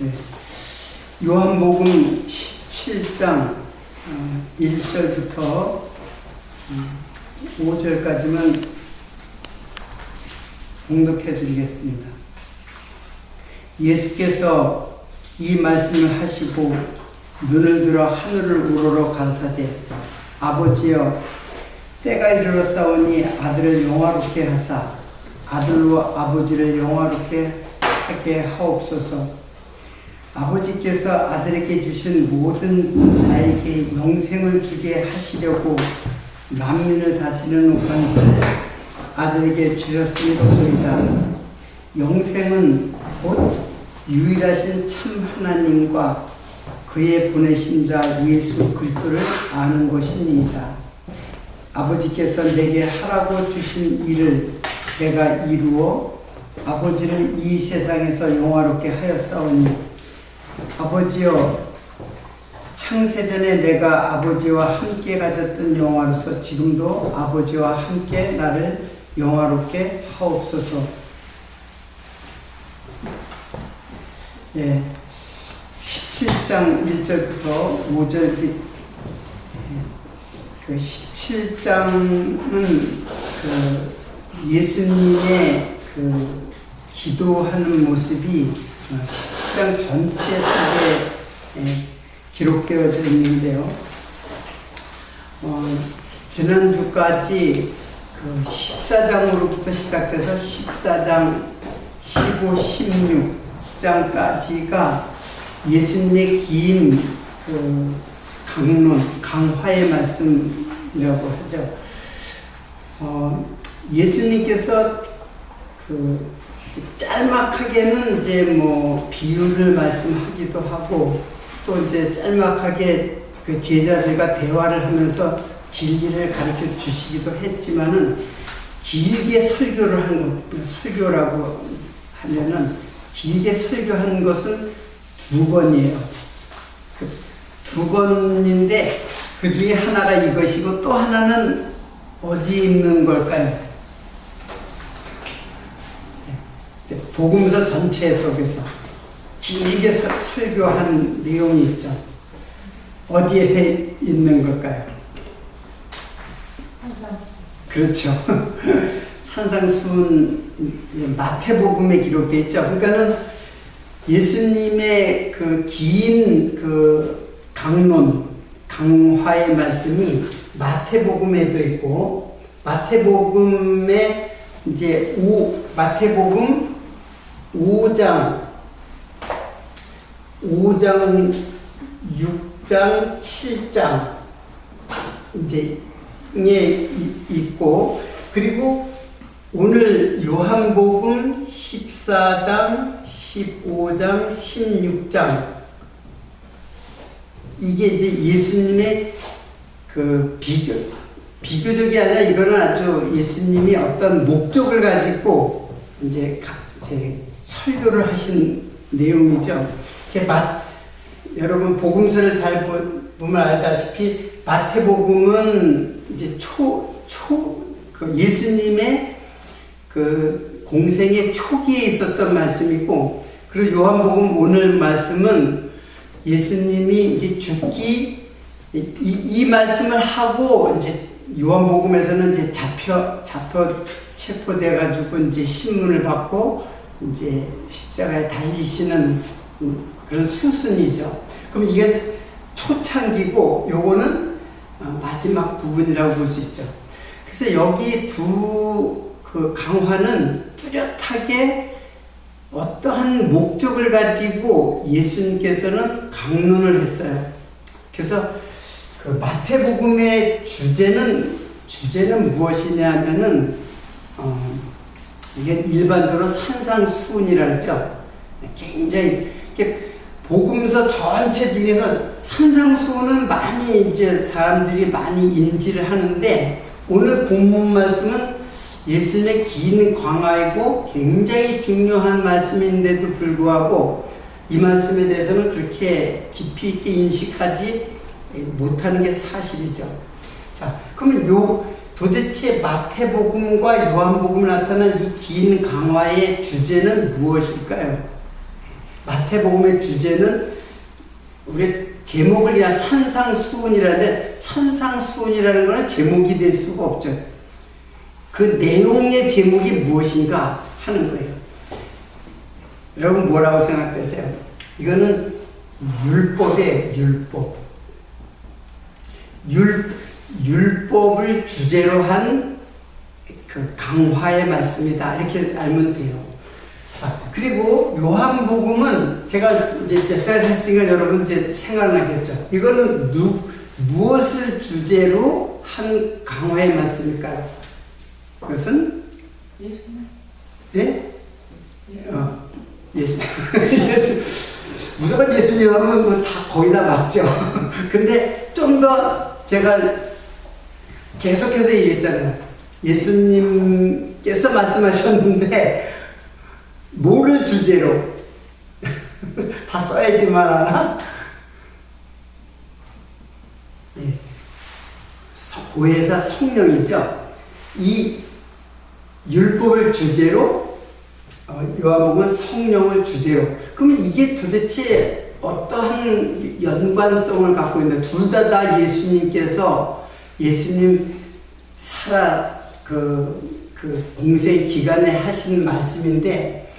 네. 요한복음 17장 1절부터 5절까지만 봉독해 드리겠습니다. 예수께서 이 말씀을 하시고 눈을 들어 하늘을 우러러 가라사대 아버지여 때가 이르렀사오니 아들을 영화롭게 하사 아들로 아버지를 영화롭게 하게 하옵소서. 아버지께서 아들에게 주신 모든 자에게 영생을 주게 하시려고 만민을 다스리는 권세를 아들에게 주셨으리로소이다. 영생은 곧 유일하신 참 하나님과 그의 보내신 자 예수 그리스도를 아는 것입니다. 아버지께서 내게 하라고 주신 일을 내가 이루어 아버지를 이 세상에서 영화롭게 하였사오니 아버지여 창세전에 내가 아버지와 함께 가졌던 영화로서 지금도 아버지와 함께 나를 영화롭게 하옵소서. 예, 17장 1절부터 5절 그 17장은 그 예수님의 그 기도하는 모습이 17장 전체 속에 기록되어 있는데요. 지난주까지 그 14장으로부터 시작돼서 14장, 15, 16장까지가 예수님의 긴 그 강화의 말씀이라고 하죠. 예수님께서 그 짤막하게는 이제 뭐 비유를 말씀하기도 하고 또 이제 짤막하게 그 제자들과 대화를 하면서 진리를 가르쳐 주시기도 했지만은 길게 설교를 한 것, 설교라고 하면은 길게 설교한 것은 2번이에요. 두 번인데 그 중에 하나가 이것이고 또 하나는 어디 있는 걸까요? 복음서 전체 속에서 길게 설교한 내용이 있죠. 어디에 있는 걸까요? 그렇죠. 산상수훈 마태복음에 기록되어 있죠. 그러니까는 예수님의 그 긴 그 강론, 강화의 말씀이 마태복음에도 있고, 마태복음에 이제 마태복음 5장, 6장, 7장 이제 있고, 그리고 오늘 요한복음 14장, 15장, 16장 이게 이제 예수님의 그 비교적이 아니라 이거는 아주 예수님이 어떤 목적을 가지고 이제 설교를 하신 내용이죠. 여러분 복음서를 잘 보면 알다시피 마태복음은 이제 그 예수님의 그 공생의 초기에 있었던 말씀이고, 그리고 요한복음 오늘 말씀은 예수님이 이제 죽기 이 말씀을 하고 이제 요한복음에서는 이제 체포돼 가지고 이제 신문을 받고 이제 십자가에 달리시는 그런 수순이죠. 그럼 이게 초창기고 요거는 마지막 부분이라고 볼 수 있죠. 그래서 여기 그 강화는 뚜렷하게 어떠한 목적을 가지고 예수님께서는 강론을 했어요. 그래서 그 마태복음의 주제는 무엇이냐면은 이게 일반적으로 산상수훈이라 그러죠. 굉장히 복음서 전체 중에서 산상수훈은 많이 이제 사람들이 많이 인지를 하는데, 오늘 본문 말씀은 예수님의 긴 강화이고 굉장히 중요한 말씀인데도 불구하고 이 말씀에 대해서는 그렇게 깊이 있게 인식하지 못하는 게 사실이죠. 자, 그러면 도대체 마태복음과 요한복음을 나타낸 이 긴 강화의 주제는 무엇일까요? 마태복음의 주제는 우리 제목을 그냥 산상수훈이라는데 산상수훈이라는 것은 제목이 될 수가 없죠. 그 내용의 제목이 무엇인가 하는 거예요. 여러분 뭐라고 생각하세요? 이거는 율법의 율법. 율법을 주제로 한 그 강화의 말씀이다. 이렇게 알면 돼요. 자, 그리고 요한복음은 제가 이제 했으니까 여러분 이제 생각나겠죠. 이거는 무엇을 주제로 한 강화의 말씀일까요? 그것은 예수님. 예? 예수. 예수. 무조건 예수님 하면 뭐 다 거의 다 맞죠. 근데 좀 더 제가 계속해서 얘기했잖아요. 예수님께서 말씀하셨는데 뭐를 주제로 다 써야지만 하나? 예. 보혜사 성령이죠. 이 율법을 주제로 요한복음은 성령을 주제로. 그러면 이게 도대체 어떠한 연관성을 갖고 있나? 둘 다 예수님께서 예수님 그 공생 기간에 하신 말씀인데,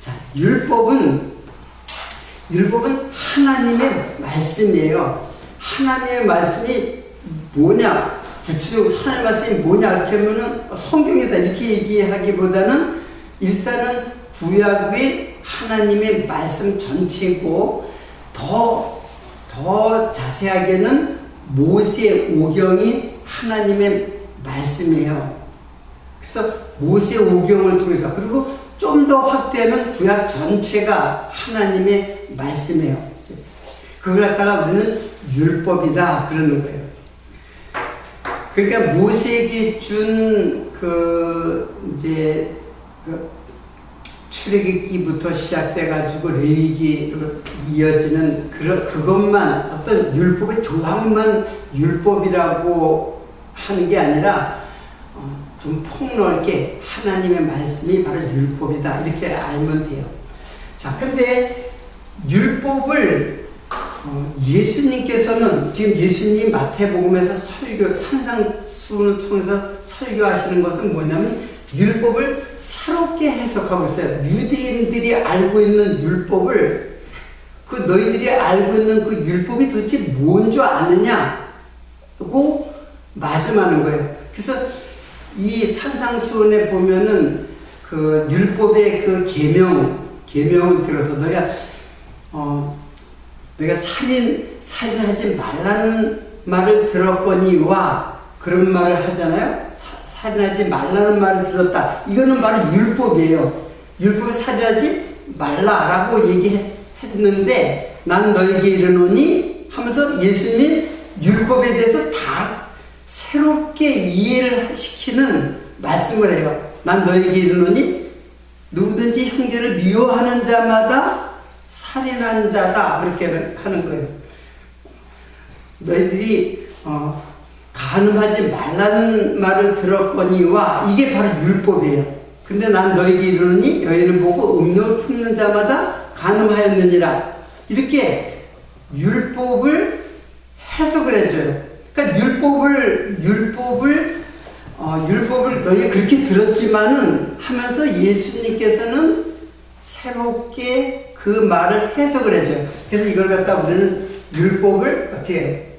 자, 율법은 하나님의 말씀이에요. 하나님의 말씀이 뭐냐? 구체적으로 하나님의 말씀이 뭐냐? 이렇게 하면은 성경이다 이렇게 얘기하기보다는 일단은 구약의 하나님의 말씀 전체고 더 자세하게는 모세 오경이 하나님의 말씀이에요. 그래서 모세 오경을 통해서, 그리고 좀 더 확대하면 구약 전체가 하나님의 말씀이에요. 그걸 갖다가 우리는 율법이다 그러는 거예요. 그러니까 모세에게 준 이제 출애굽기부터 시작돼가지고 레위기로 이어지는 그것만 어떤 율법의 조항만 율법이라고 하는 게 아니라 좀 폭넓게 하나님의 말씀이 바로 율법이다 이렇게 알면 돼요. 자, 근데 율법을 예수님께서는 지금 예수님 마태복음에서 산상수훈을 통해서 설교하시는 것은 뭐냐면 율법을 새롭게 해석하고 있어요. 유대인들이 알고 있는 율법을, 그 너희들이 알고 있는 그 율법이 도대체 뭔 줄 아느냐고 말씀하는 거예요. 그래서 이 산상수훈에 보면은 그 율법의 그 계명을 들어서 너희가 살인하지 말라는 말을 들었거니와 그런 말을 하잖아요. 살인하지 말라는 말을 들었다. 이거는 바로 율법이에요. 율법에 살인하지 말라라고 얘기했는데 난 너에게 이르노니 하면서 예수님이 율법에 대해서 다 새롭게 이해를 시키는 말씀을 해요. 난 너에게 이르노니 누구든지 형제를 미워하는 자마다 살인한 자다 그렇게 하는 거예요. 너희들이 간음하지 말라는 말을 들었거니와 이게 바로 율법이에요. 근데 난 너에게 이르노니 여인을 보고 음욕을 품는 자마다 간음하였느니라. 이렇게 율법을 해석을 해줘요. 그러니까 율법을 너희가 그렇게 들었지만은 하면서 예수님께서는 새롭게 그 말을 해석을 해줘요. 그래서 이걸 갖다 우리는 율법을 어떻게 해요?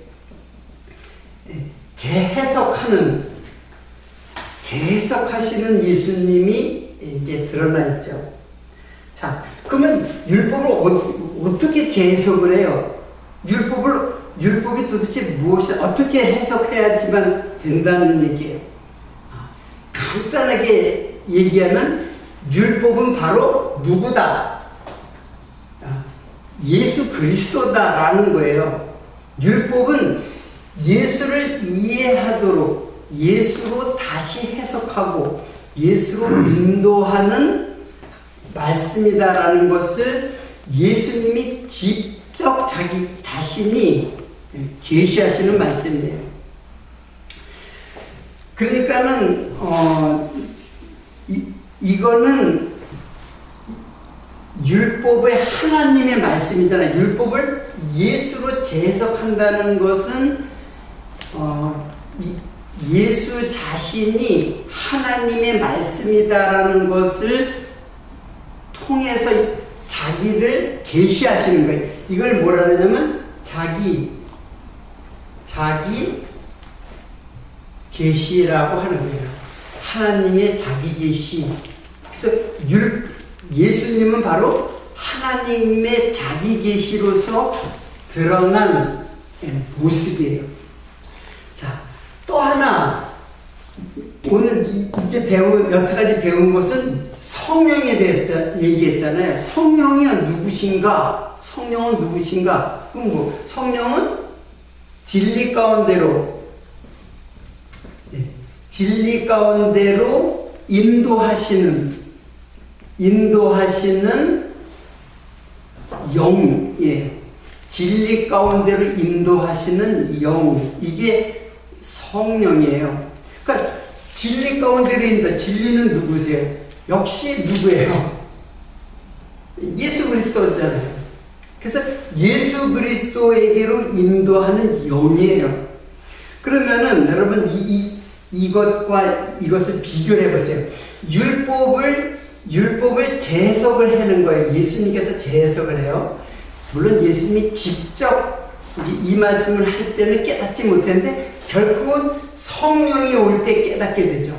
재해석하시는 예수님이 이제 드러나 있죠. 자, 그러면 율법을 어떻게 재해석을 해요? 율법이 도대체 어떻게 해석해야지만 된다는 얘기예요. 간단하게 얘기하면 율법은 바로 누구다? 예수 그리스도다라는 거예요. 율법은 예수를 이해하도록 예수로 다시 해석하고 예수로 인도하는 말씀이다라는 것을 예수님이 직접 자기 자신이 계시하시는 말씀이에요. 그러니까는 이거는 율법의 하나님의 말씀이잖아요. 율법을 예수로 재해석한다는 것은 예수 자신이 하나님의 말씀이다라는 것을 통해서 자기를 계시하시는 거예요. 이걸 뭐라 그러냐면 자기 계시라고 하는 거예요. 하나님의 자기 계시. 그래서 예수님은 바로 하나님의 자기 계시로서 드러난 모습이에요. 자, 또 하나 오늘 이제 여태까지 배운 것은 성령에 대해서 얘기했잖아요. 성령이 누구신가? 성령은 누구신가? 그럼 뭐 성령은 진리 가운데로 인도하시는 영이에요. 진리 가운데로 인도하시는 영, 이게 성령이에요. 그러니까 진리 가운데로 진리는 누구세요? 역시 누구예요? 예수 그리스도잖아요. 그래서 예수 그리스도에게로 인도하는 영이에요. 그러면은 여러분 이것과 이것을 비교해 보세요. 율법을 재해석을 하는 거예요. 예수님께서 재해석을 해요. 물론 예수님이 직접 이 말씀을 할 때는 깨닫지 못했는데 결국은 성령이 올 때 깨닫게 되죠.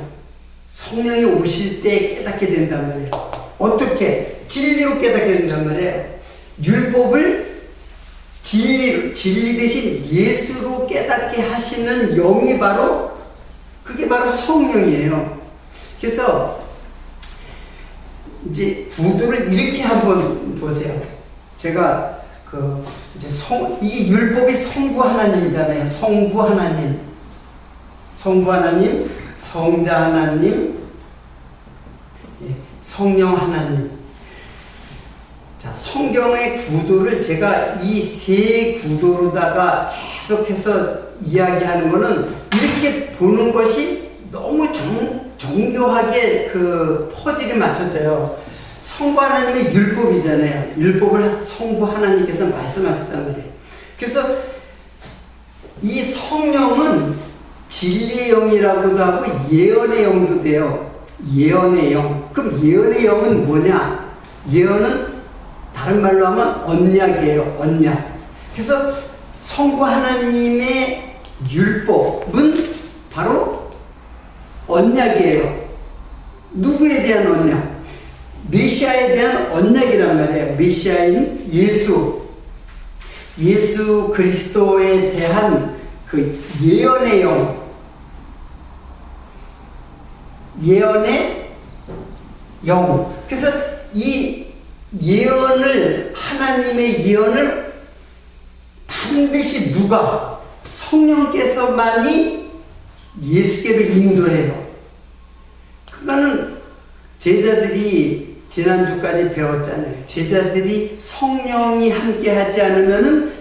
성령이 오실 때 깨닫게 된단 말이에요. 어떻게? 진리로 깨닫게 된단 말이에요. 율법을 진리 대신 예수로 깨닫게 하시는 영이 그게 바로 성령이에요. 그래서 이제 구도를 이렇게 한번 보세요. 제가 이게 율법이 성부 하나님이잖아요. 성부 하나님, 성자 하나님, 성령 하나님. 자, 성경의 구도를 제가 이 세 구도로다가 계속해서 이야기하는 거는 이렇게 보는 것이 너무 정교하게 퍼즐이 맞춰져요. 성부 하나님의 율법이잖아요. 율법을 성부 하나님께서 말씀하셨단 말이에요. 그래서 이 성령은 진리의 영이라고도 하고 예언의 영도 돼요. 예언의 영. 그럼 예언의 영은 뭐냐? 예언은 다른 말로 하면 언약이에요. 언약. 그래서 성부 하나님의 율법은 바로 언약이에요. 누구에 대한 언약? 메시아에 대한 언약이란 말이에요. 메시아인 예수 그리스도에 대한 그 예언의 영, 예언의 영. 그래서 이 하나님의 예언을 반드시 누가? 성령께서만이 예수께로 인도해요. 그거는 제자들이 지난주까지 배웠잖아요. 제자들이 성령이 함께 하지 않으면은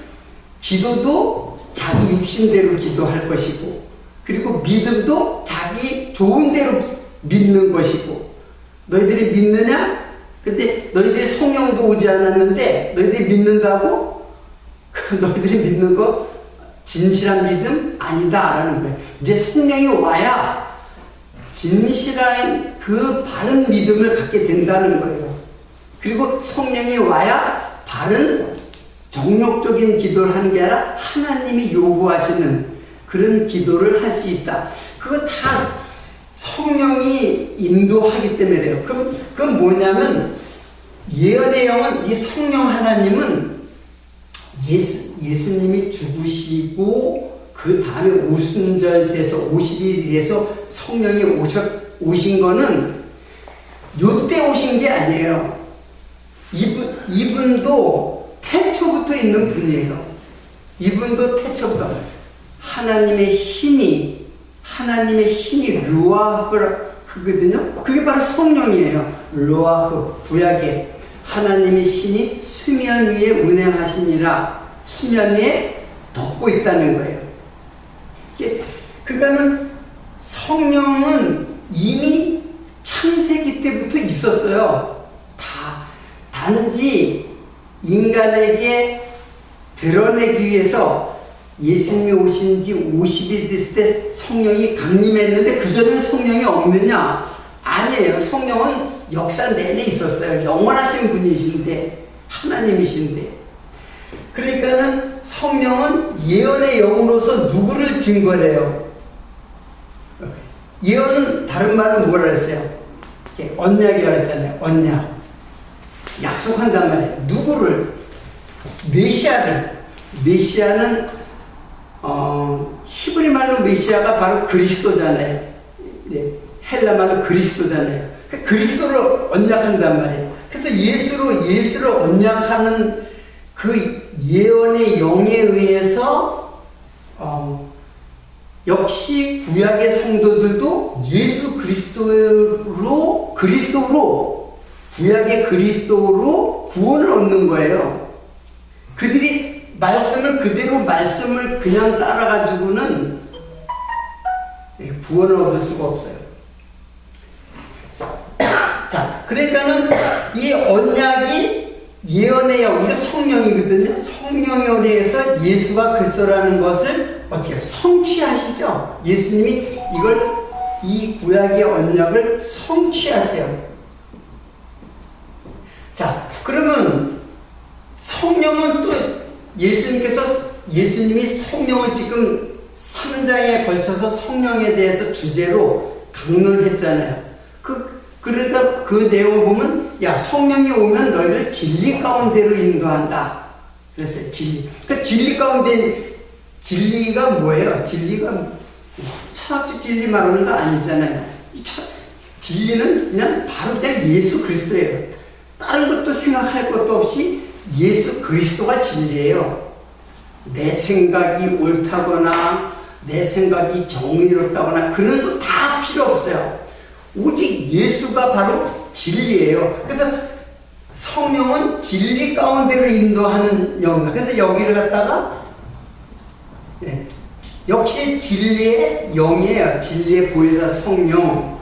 기도도 자기 육신대로 기도할 것이고, 그리고 믿음도 자기 좋은 대로 믿는 것이고, 너희들이 믿느냐? 근데 너희들이 성령도 오지 않았는데 너희들이 믿는다고? 너희들이 믿는 거 진실한 믿음 아니다라는 거예요. 이제 성령이 와야 진실한 그 바른 믿음을 갖게 된다는 거예요. 그리고 성령이 와야 바른 정욕적인 기도를 하는 게 아니라 하나님이 요구하시는 그런 기도를 할 수 있다. 그거 다 성령이 인도하기 때문에 그래요. 그건 뭐냐면 예언의 영은 이 성령 하나님은 예수님이 죽으시고 그 다음에 오순절 돼서 50일이 돼서 성령이 오신 거는 요때 오신 게 아니에요. 이분도 태초부터 있는 분이에요. 이분도 태초부터 하나님의 신이 루아흐거든요. 그게 바로 성령이에요. 루아흐, 구약에 하나님의 신이 수면 위에 운행하시니라. 수면 위에 덮고 있다는 거예요. 그러니까는 성령은 이미 창세기 때부터 있었어요. 단지 인간에게 드러내기 위해서 예수님이 오신 지 50일 됐을 때 성령이 강림했는데 그전에 성령이 없느냐? 아니에요. 성령은 역사 내내 있었어요. 영원하신 분이신데, 하나님이신데. 그러니까는 성령은 예언의 영으로서 누구를 증거해요? 예언은 다른 말은 뭐라 했어요? 언약이라고 했잖아요. 언약. 약속한단 말이에요. 누구를? 메시아를. 메시아는 히브리 말로 메시아가 바로 그리스도잖아요. 헬라 말로 그리스도잖아요. 그리스도를 언약한단 말이에요. 그래서 예수를 언약하는 그 예언의 영에 의해서 역시 구약의 성도들도 예수 그리스도로 구약의 그리스도로 구원을 얻는 거예요. 그들이 말씀을 그냥 따라가지고는 구원을 얻을 수가 없어요. 자, 그러니까는 이 언약이 예언의 영, 이거 성령이거든요. 성령에 의해서 예수가 그리스도라는 것을 어떻게 해요? 성취하시죠. 예수님이 이 구약의 언약을 성취하세요. 자, 그러면 성령은 또 예수님이 성령을 지금 3장에 걸쳐서 성령에 대해서 주제로 강론을 했잖아요. 그러니까 그 내용을 보면, 야, 성령이 오면 너희를 진리 가운데로 인도한다. 그랬어요. 진리. 그러니까 진리 가운데, 진리가 뭐예요? 진리가 철학적 진리 말하는 거 아니잖아요. 진리는 그냥 바로 예수 그리스도예요. 다른 것도 생각할 것도 없이 예수 그리스도가 진리예요. 내 생각이 옳다거나 내 생각이 정의롭다거나 그런 거 다 필요 없어요. 오직 예수가 바로 진리예요. 그래서 성령은 진리 가운데로 인도하는 영이다. 그래서 여기를 갖다가 역시 진리의 영이에요. 진리의 보혜사 성령.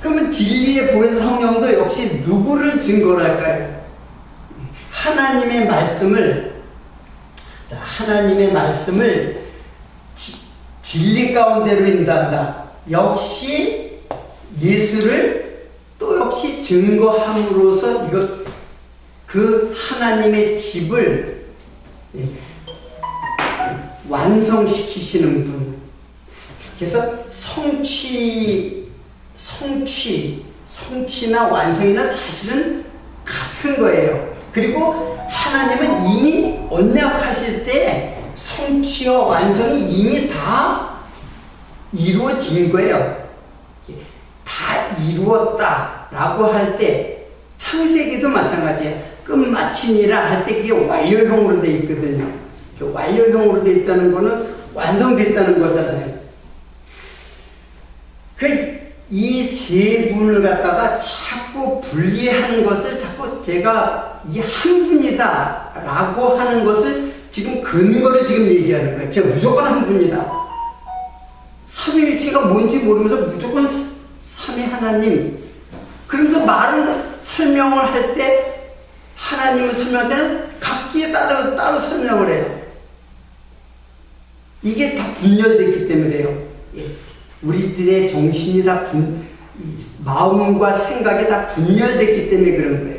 그러면 진리의 보혜사 성령도 역시 누구를 증거를 할까요? 하나님의 말씀을 진리 가운데로 인도한다. 역시 예수를 또 역시 증거함으로써 그 하나님의 집을 완성시키시는 분. 그래서 성취나 완성이나 사실은 같은 거예요. 그리고 하나님은 이미 언약하실 때 성취와 완성이 이미 다 이루어진 거예요. 다 이루었다라고 할 때, 창세기도 마찬가지예요. 끝마치니라 할 때 그게 완료형으로 되어 있거든요. 완료형으로 되어 있다는 거는 완성됐다는 거잖아요. 이 세 분을 갖다가 자꾸 분리하는 것을 자꾸 제가 이 한 분이다 라고 하는 것을 지금 근거를 지금 얘기하는 거예요. 제가 무조건 한 분이다. 삼위일체가 뭔지 모르면서 무조건 삼위 하나님. 그러면서 설명을 할 때, 하나님을 설명할 때는 각기에 따로 설명을 해요. 이게 다 분열됐기 때문에요. 우리들의 정신이 다 마음과 생각이 다 분열됐기 때문에 그런 거예요.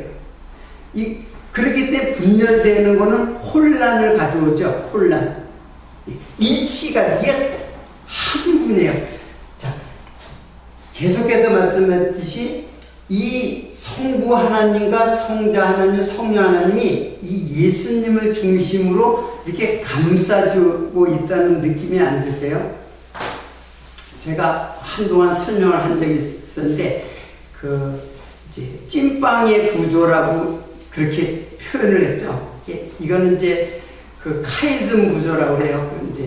그렇기 때문에 분열되는 거는 혼란을 가져오죠. 혼란. 일치가, 이게 한 분이에요. 자, 계속해서 말씀했듯이 이 성부 하나님과 성자 하나님, 성령 하나님이 이 예수님을 중심으로 이렇게 감싸주고 있다는 느낌이 안 드세요? 제가 한동안 설명을 한 적이 있었는데, 이제 찐빵의 구조라고 그렇게 표현을 했죠. 이거는 이제 카이즘 구조라고 그래요. 이제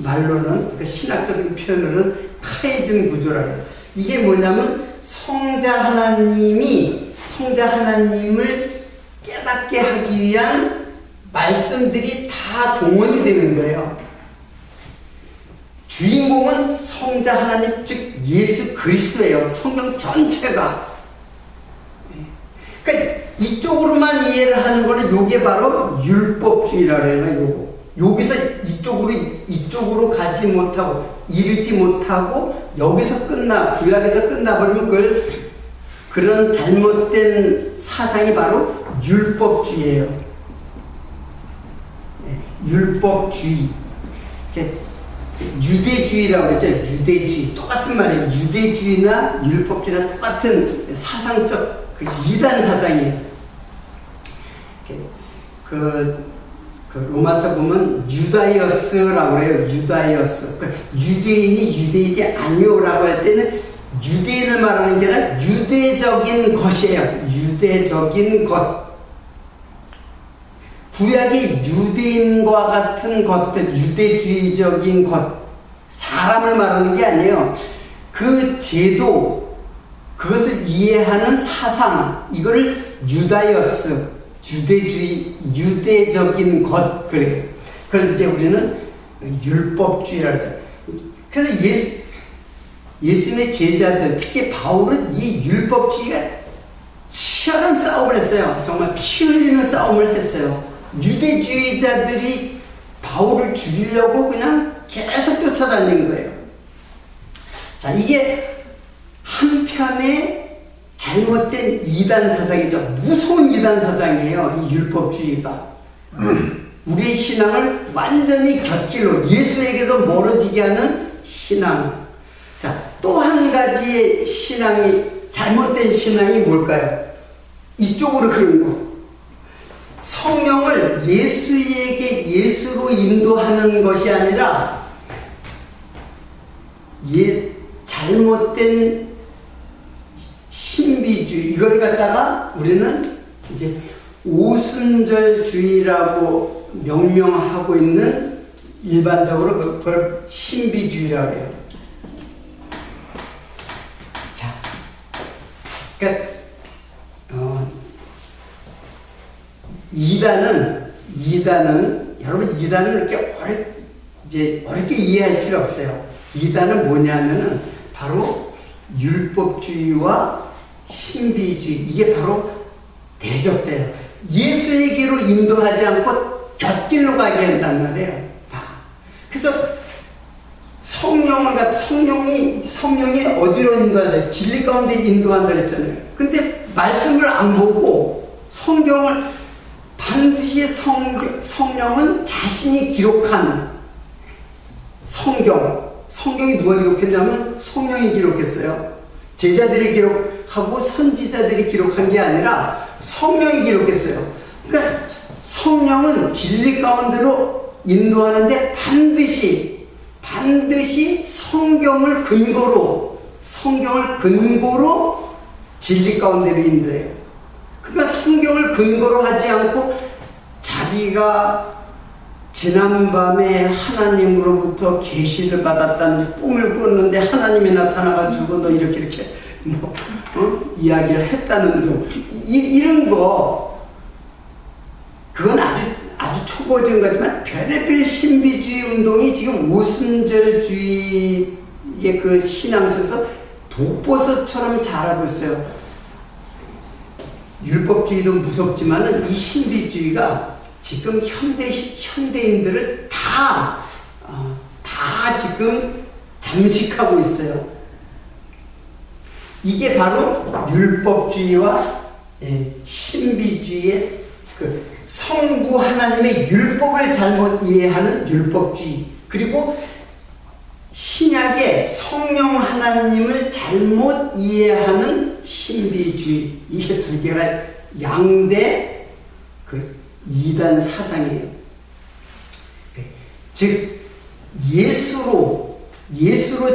말로는, 신학적인 표현으로는 카이즘 구조라고 해요. 이게 뭐냐면, 성자 하나님을 깨닫게 하기 위한 말씀들이 다 동원이 되는 거예요. 주인공은 성자 하나님, 즉 예수 그리스도예요. 성경 전체가. 그러니까 이쪽으로만 이해를 하는 거는 요게 바로 율법주의라고 해요. 여기서 이쪽으로 가지 못하고 이르지 못하고 여기서 구약에서 끝나버리면 그런 잘못된 사상이 바로 율법주의예요. 율법주의. 유대주의라고 했죠. 유대주의. 똑같은 말이에요. 유대주의나 율법주의나 똑같은 사상적 이단 사상이에요. 로마서 보면 유다이어스라고 해요. 유다이어스. 유대인이 아니오라고 할 때는 유대인을 말하는 게 아니라 유대적인 것이에요. 유대적인 것. 구약의 유대인과 같은 것들, 유대주의적인 것, 사람을 말하는 게 아니에요. 그 제도, 그것을 이해하는 사상, 이거를 유다이어스, 유대적인 것, 그래요. 그래서 이제 우리는 율법주의라고 해요. 그래서 예수님의 제자들, 특히 바울은 이 율법주의가 치열한 싸움을 했어요. 정말 피 흘리는 싸움을 했어요. 유대주의자들이 바울을 죽이려고 그냥 계속 쫓아다니는 거예요. 자, 이게 한편의 잘못된 이단 사상이죠. 무서운 이단 사상이에요. 이 율법주의가. 우리의 신앙을 완전히 곁길로 예수에게도 멀어지게 하는 신앙. 자, 또 한 가지의 잘못된 신앙이 뭘까요? 이쪽으로 그런 거. 성령을 예수로 인도하는 것이 아니라 잘못된 신비주의, 이걸 갖다가 우리는 이제 오순절주의라고 명명하고 있는, 일반적으로 그걸 신비주의라고 해요. 자, 그러니까 여러분 이단은 이렇게 어렵게 이해할 필요 없어요. 이단은 뭐냐면은 바로 율법주의와 신비주의, 이게 바로 대적자예요. 예수에게로 인도하지 않고 곁길로 가게 한단 말이에요. 다. 그래서 성령이 어디로 인도하냐? 진리 가운데 인도한다 그랬잖아요. 근데 말씀을 안 보고 성경을 반드시 성령은 자신이 기록한 성경이 누가 기록했냐면 성령이 기록했어요. 제자들이 기록하고 선지자들이 기록한 게 아니라 성령이 기록했어요. 그러니까 성령은 진리 가운데로 인도하는데 반드시 성경을 근거로 진리 가운데로 인도해요. 그러니까 성경을 근거로 하지 않고 자기가 지난밤에 하나님으로부터 계시를 받았다는 꿈을 꿨는데 하나님이 나타나가지고 너 이렇게 이야기를 했다는 등 이런 거, 그건 아주 초보적인 거지만 별의별 신비주의 운동이 지금 오순절주의의 그 신앙 속에서 독버섯처럼 자라고 있어요. 율법주의도 무섭지만은 이 신비주의가 지금 현대인들을 다 지금 잠식하고 있어요. 이게 바로 율법주의와 신비주의의 그 성부 하나님의 율법을 잘못 이해하는 율법주의, 그리고 신약의 성령 하나님을 잘못 이해하는 신비주의, 이게 두 개가 양대 이단 사상이에요. 즉 예수로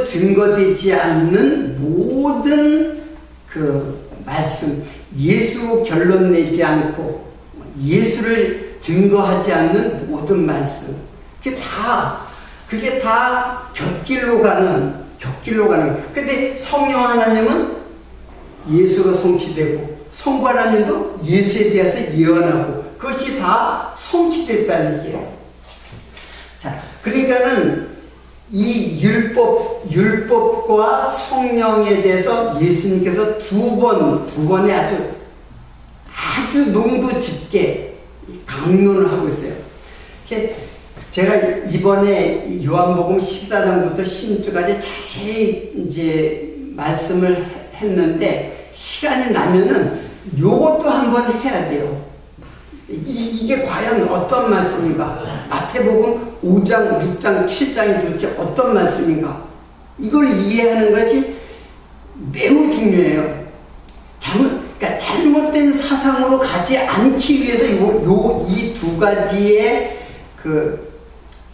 증거되지 않는 모든 그 말씀, 예수로 결론 내지 않고 예수를 증거하지 않는 모든 말씀, 그게 다 곁길로 가는. 근데 성령 하나님은 예수로 성취되고 성부 하나님도 예수에 대해서 예언하고 그것이 다 성취됐다는 얘기예요. 자, 그러니까는 이 율법과 성령에 대해서 예수님께서 두 번의 아주 농도 짙게 강론을 하고 있어요. 제가 이번에 요한복음 14장부터 16장까지 자세히 이제 말씀을 했는데, 시간이 나면은 요것도 한번 해야 돼요. 이게 과연 어떤 말씀인가? 마태복음 5장, 6장, 7장이 도대체 어떤 말씀인가? 이걸 이해하는 것이 매우 중요해요. 그러니까 잘못된 사상으로 가지 않기 위해서 이 두 가지의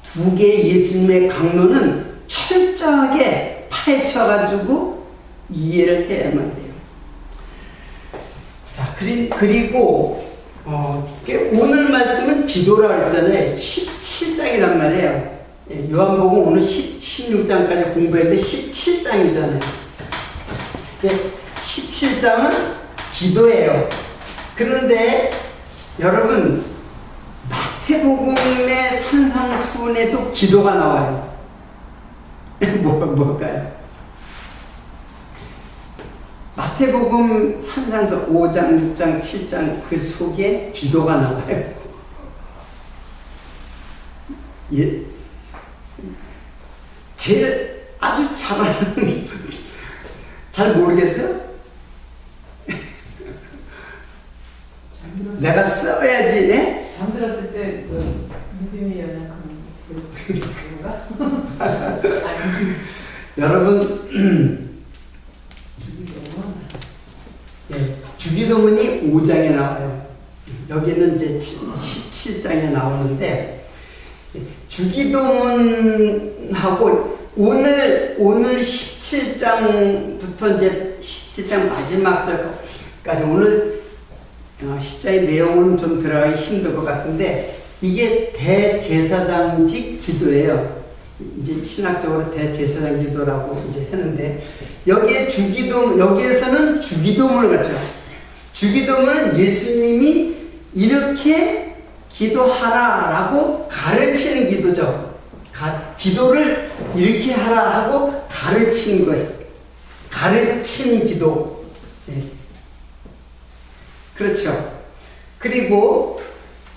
두 개의 예수님의 강론은 철저하게 파헤쳐가지고 이해를 해야만 돼요. 자, 그리고 오늘 말씀은 기도라고 했잖아요. 17장이란 말이에요. 요한복음 오늘 16장까지 공부했는데 17장이잖아요. 17장은 기도예요. 그런데 여러분, 마태복음의 산상수훈에도 기도가 나와요. 뭘까요? 마태복음 산상수 5장, 6장, 7장 그 속에 기도가 나와요. 예? 제일 아주 잘하는 잘 모르겠어요? 내가 써야지. 네? 잠들었을 때 믿음이 연약한 그런가? 여러분, 예, 주기도문이 5장에 나와요. 여기는 이제 17장에 나오는데, 주기도문하고 오늘 17장부터 이제 17장 마지막 절까지 오늘 10장의 내용은 좀 들어가기 힘들 것 같은데, 이게 대제사장직 기도예요. 이제 신학적으로 대제사장 기도라고 이제 했는데, 여기에서는 주기도문을 갖죠. 주기도문은 예수님이 이렇게 기도하라라고 가르치는 기도죠. 기도를 이렇게 하라 하고 가르치는 거예요. 가르친 기도. 네. 그렇죠. 그리고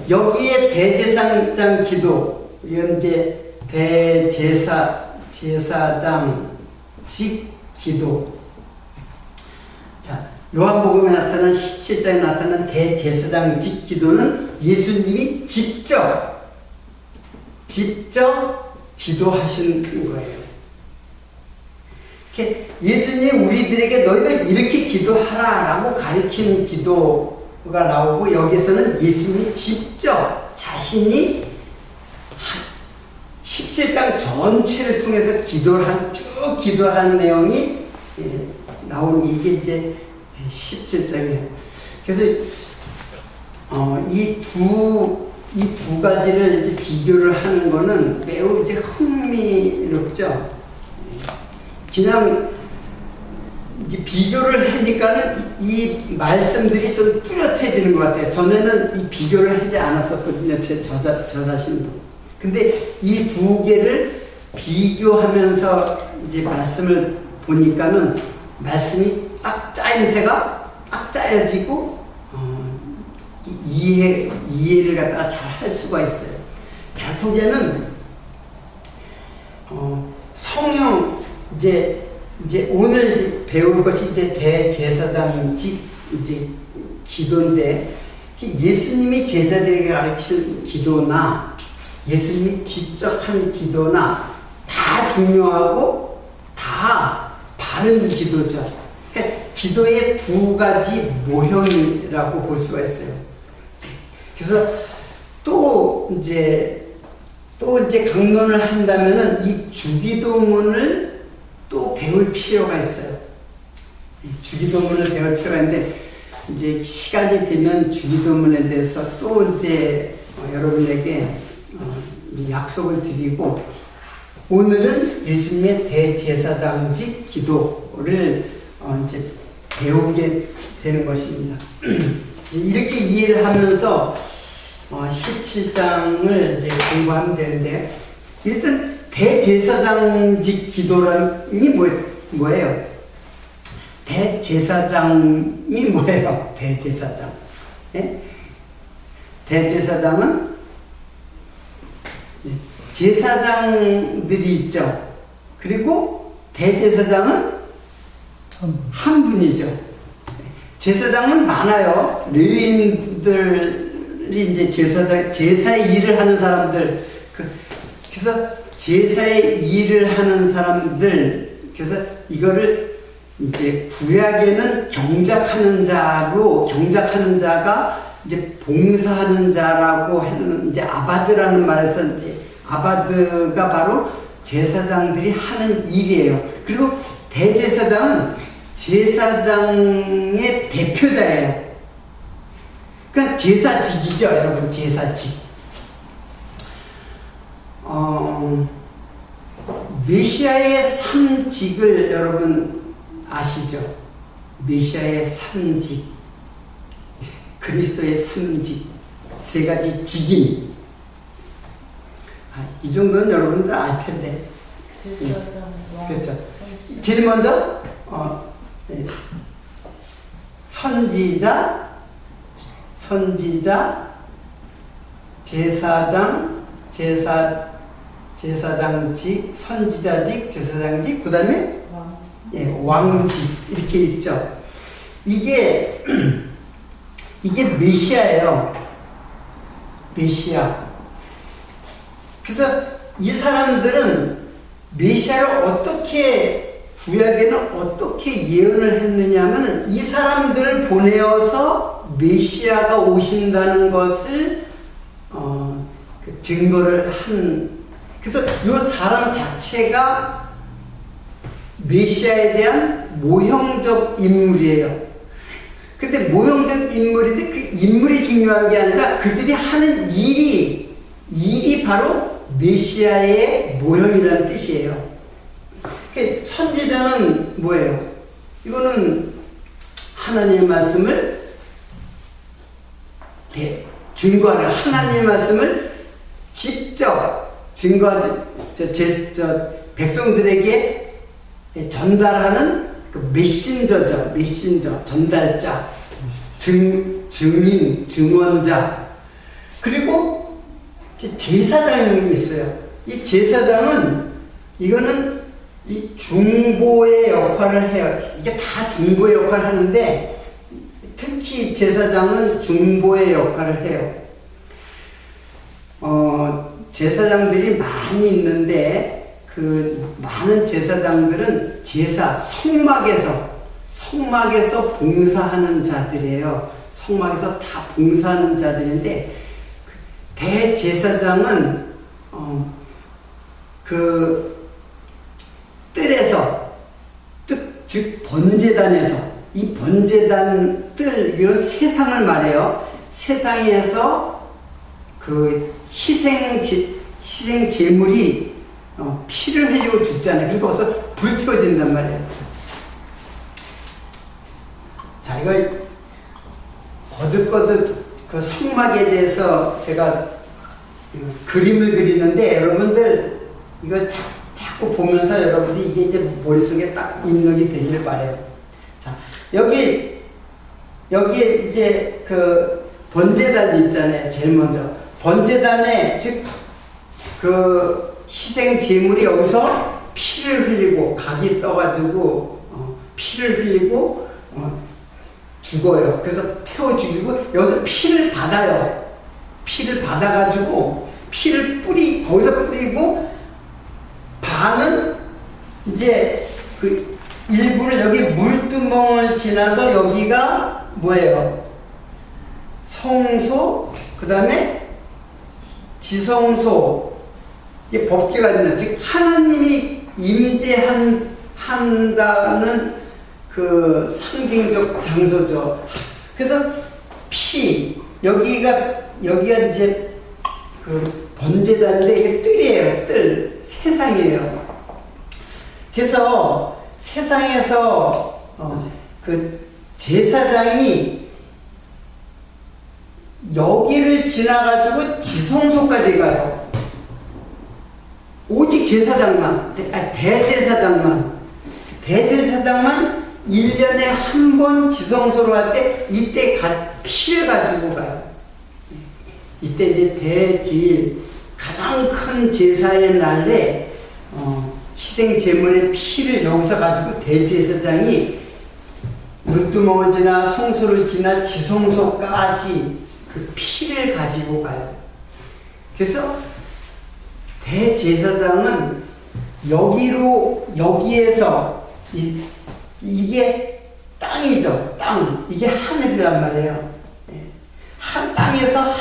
여기에 대제사장 기도, 이건 이제 제사장직 기도. 자, 요한복음에 나타난 17장에 나타난 대제사장직 기도는 예수님이 직접 기도하신 거예요. 예수님이 우리들에게 너희들 이렇게 기도하라라고 가르치는 기도가 나오고, 여기서는 예수님이 직접 자신이 17장 전체를 통해서 쭉 기도하는 내용이 나오는 게 이게 이제 17장이에요. 그래서 이 두 가지를 이제 비교를 하는 거는 매우 이제 흥미롭죠. 그냥 이제 비교를 하니까는 이 말씀들이 좀 뚜렷해지는 것 같아요. 전에는 이 비교를 하지 않았었거든요. 저 자신도. 근데 이 두 개를 비교하면서 이제 말씀을 보니까는 말씀이 딱 짜임새가 딱 짜여지고, 이해를 갖다가 잘 할 수가 있어요. 결국에는, 성령, 이제 오늘 이제 배울 것이 이제 대제사장직 이제 기도인데, 예수님이 제자들에게 가르친 기도나 예수님이 직접 한 기도나 다 중요하고 다 바른 기도죠. 기도의 두 가지 모형이라고 볼 수가 있어요. 그래서 또 이제 강론을 한다면은 이 주기도문을 또 배울 필요가 있어요. 주기도문을 배울 필요가 있는데, 이제 시간이 되면 주기도문에 대해서 또 이제 여러분에게 약속을 드리고, 오늘은 예수님의 대제사장직 기도를 이제 배우게 되는 것입니다. 이렇게 이해를 하면서 17장을 이제 공부하면 되는데, 일단 대제사장직 기도라니 뭐예요? 대제사장이 뭐예요? 대제사장. 예? 대제사장은 제사장들이 있죠. 그리고 대제사장은 한 분이죠. 제사장은 많아요. 레위인들이 이제 제사의 일을 하는 사람들. 그래서 제사의 일을 하는 사람들. 그래서 이거를 이제 구약에는 경작하는 자가 이제 봉사하는 자라고 하는 이제 아바드라는 말에서 이제 아바드가 바로 제사장들이 하는 일이에요. 그리고 대제사장은 제사장의 대표자예요. 그러니까 제사직이죠, 여러분. 제사직. 메시아의 3직을 여러분 아시죠? 메시아의 3직, 그리스도의 3직, 세 가지 직임. 이 정도는 여러분들 알 텐데. 그렇죠. 제일 먼저 네. 선지자, 제사장, 제사장직, 선지자직, 제사장직, 그 다음에 왕직 이렇게 있죠. 이게 메시아예요. 메시아. 그래서 이 사람들은 메시아를 어떻게 구약에는 어떻게 예언을 했느냐 하면 이 사람들을 보내어서 메시아가 오신다는 것을 증거를 한. 그래서 이 사람 자체가 메시아에 대한 모형적 인물이에요. 근데 모형적 인물인데 그 인물이 중요한 게 아니라 그들이 하는 일이 바로 메시아의 모형이라는 뜻이에요. 선지자는 뭐예요? 이거는 하나님의 말씀을 증거하는, 하나님의 말씀을 직접 증거하지, 백성들에게 전달하는 그 메신저죠. 메신저, 전달자, 증인, 증언자. 그리고 제사장이 있어요. 이 제사장은 이거는 이 중보의 역할을 해요. 이게 다 중보의 역할을 하는데 특히 제사장은 중보의 역할을 해요. 제사장들이 많이 있는데 그 많은 제사장들은 성막에서 봉사하는 자들이에요. 성막에서 다 봉사하는 자들인데 대제사장은 그 뜰에서, 즉 번제단에서, 이 번제단 뜰, 이건 세상을 말해요. 세상에서 그 희생 제물이 피를 흘리고 죽잖아요. 그러니까 거기서 불 켜진단 말이에요. 자, 이거 거듭거듭 그 성막에 대해서 제가 그림을 그리는데 여러분들 이거 자꾸 보면서 여러분들이 이게 이제 머릿속에 딱 입력이 되길 바래요. 자, 여기 이제 그 번제단이 있잖아요. 제일 먼저. 번제단에, 즉, 그 희생 제물이 여기서 피를 흘리고, 각이 떠가지고, 피를 흘리고, 죽어요. 그래서 태워 죽이고, 여기서 피를 받아요. 피를 받아가지고, 거기서 뿌리고, 반은 이제 그 일부를 여기 물두멍을 지나서 여기가 뭐예요? 성소, 그 다음에 지성소, 이게 법궤가 있는, 즉 하나님이 임재한다는 그 상징적 장소죠. 그래서 여기가 이제 그 번제단인데 이게 뜰이에요. 뜰, 세상이에요. 그래서 세상에서 그 제사장이 여기를 지나가지고 지성소까지 가요. 오직 제사장만, 대제사장만 1년에 한 번 지성소로 갈 때 이때 피를 가지고 가요. 이때 이제 대제일 가장 큰 제사의 날에 희생 제물의 피를 여기서 가지고 대제사장이 물두멍을 지나 성소를 지나 지성소까지 그 피를 가지고 가요. 그래서 대제사장은 여기에서 이게 땅이죠. 땅. 이게 하늘이란 말이에요. 땅에서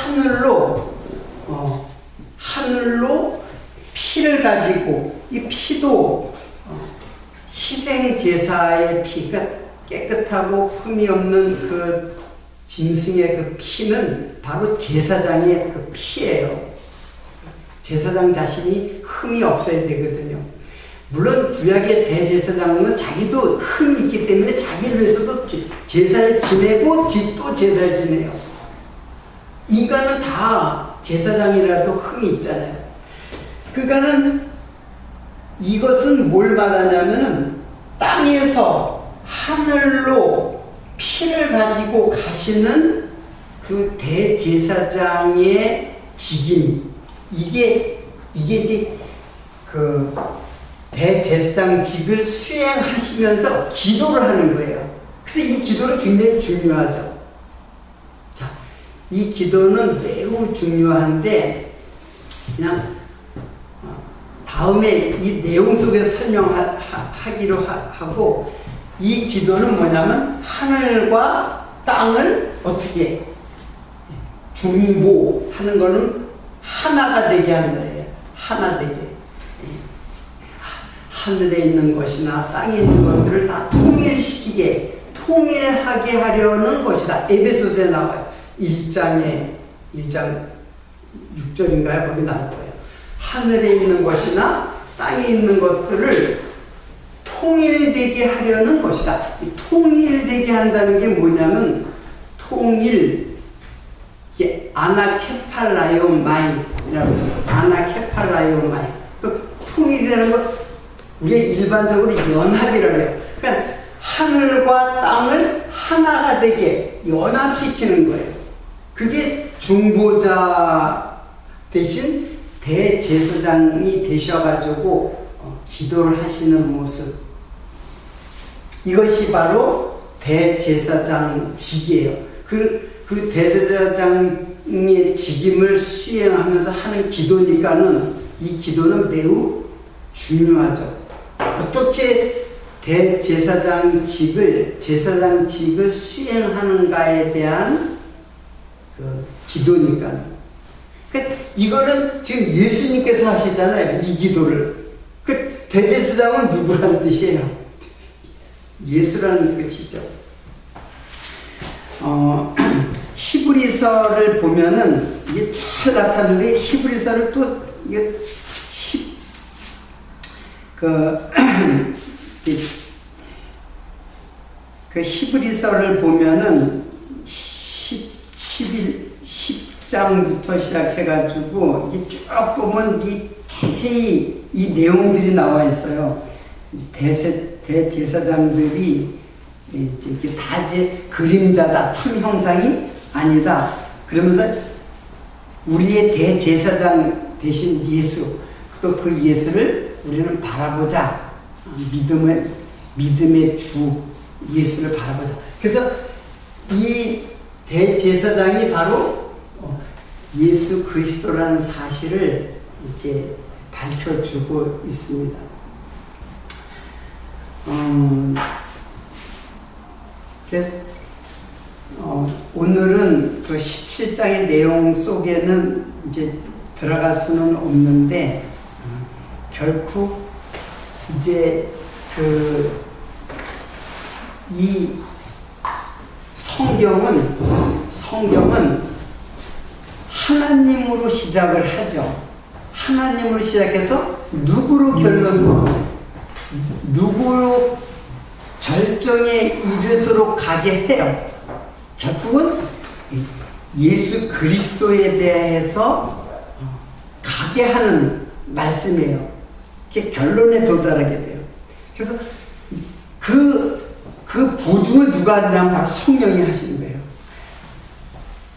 하늘로 피를 가지고, 이 피도 희생 제사의 피가 깨끗하고 흠이 없는 그 짐승의 그 피는 바로 제사장의 그 피예요. 제사장 자신이 흠이 없어야 되거든요. 물론 구약의 대제사장은 자기도 흠이 있기 때문에 자기를 위해서도 제사를 지내고 또 제사를 지내요. 인간은 다 제사장이라도 흠이 있잖아요. 그러니까는 이것은 뭘 말하냐면은 땅에서 하늘로 피를 가지고 가시는 그 대제사장의 직임, 이게 이제 그 대제사장직을 수행하시면서 기도를 하는 거예요. 그래서 이 기도는 굉장히 중요하죠. 자, 이 기도는 매우 중요한데 그냥 다음에 이 내용 속에서 설명하기로 하고, 이 기도는 뭐냐면 하늘과 땅을 어떻게 중보하는 거는 하나가 되게 하는 거예요. 하나 되게. 하늘에 있는 것이나 땅에 있는 것들을 다 통일하게 하려는 것이다. 에베소서에 나와요. 1장 6절인가요? 거기 나올 거예요. 하늘에 있는 것이나 땅에 있는 것들을 통일되게 하려는 것이다. 이 통일되게 한다는 게 뭐냐면 아나케팔라이오마이라고 해요. 아나케팔라이오마이. 그 통일이라는 거 우리가 일반적으로 연합이라고 해요. 그러니까 하늘과 땅을 하나가 되게 연합시키는 거예요. 그게 중보자 대신 대제사장이 되셔가지고 기도를 하시는 모습. 이것이 바로 대제사장직이에요. 그 대제사장의 직임을 수행하면서 하는 기도니까는 이 기도는 매우 중요하죠. 어떻게 제사장직을 수행하는가에 대한 그 기도니까. 그러니까 이거는 지금 예수님께서 하시잖아요. 이 기도를. 그 대제사장은 누구라는 뜻이에요? 예수라는 뜻이죠. 히브리서를 보면은 이게 잘 나타나는데, 히브리서를 또 이게 그 히브리서를 보면은 10장부터 시작해가지고 이게 쭉 보면 이 자세히 이 내용들이 나와 있어요. 대제사장들이 이제 다 이제 그림자다, 참 형상이 아니다. 그러면서 우리의 대제사장 대신 예수, 또 그 예수를 우리는 바라보자. 믿음의 주 예수를 바라보자. 그래서 이 대제사장이 바로 예수 그리스도라는 사실을 이제 밝혀주고 있습니다. 그래서 오늘은 그 17장의 내용 속에는 이제 들어갈 수는 없는데, 결코 이제 이 성경은 하나님으로 시작을 하죠. 하나님으로 시작해서 누구로 절정에 이르도록 가게 해요. 결국은 예수 그리스도에 대해서 가게 하는 말씀이에요. 이렇게 결론에 도달하게 돼요. 그래서 그 그 보증을 누가 하냐면 바로 성령이 하시는 거예요.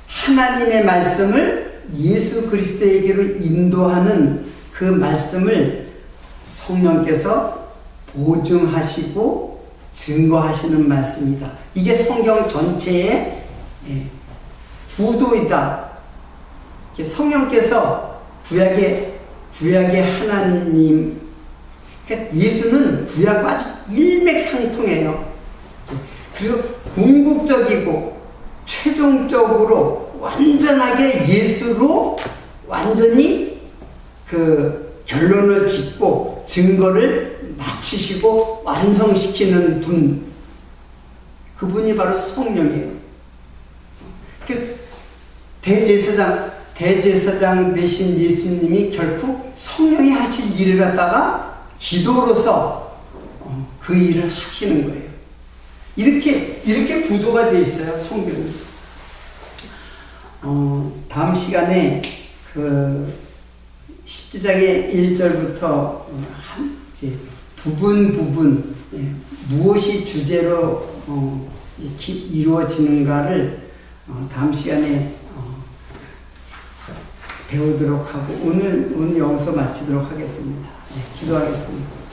하나님의 말씀을 예수 그리스도에게로 인도하는 그 말씀을 성령께서 보증하시고 증거하시는 말씀이다. 이게 성경 전체의 구도이다. 성령께서 구약의 하나님, 그러니까 예수는 구약과 아주 일맥상통해요. 그리고 궁극적이고 최종적으로 완전하게 예수로 완전히 그 결론을 짓고 증거를 마치시고 완성시키는 분, 그분이 바로 성령이에요. 그 대제사장 되신 예수님이 결국 성령이 하실 일을 갖다가 기도로서 그 일을 하시는 거예요. 이렇게 구도가 되어 있어요, 성경이. 다음 시간에 그 10장의 1절부터 이제 부분 무엇이 주제로 이루어지는가를 다음 시간에 배우도록 하고 오늘 여기서 마치도록 하겠습니다. 기도하겠습니다.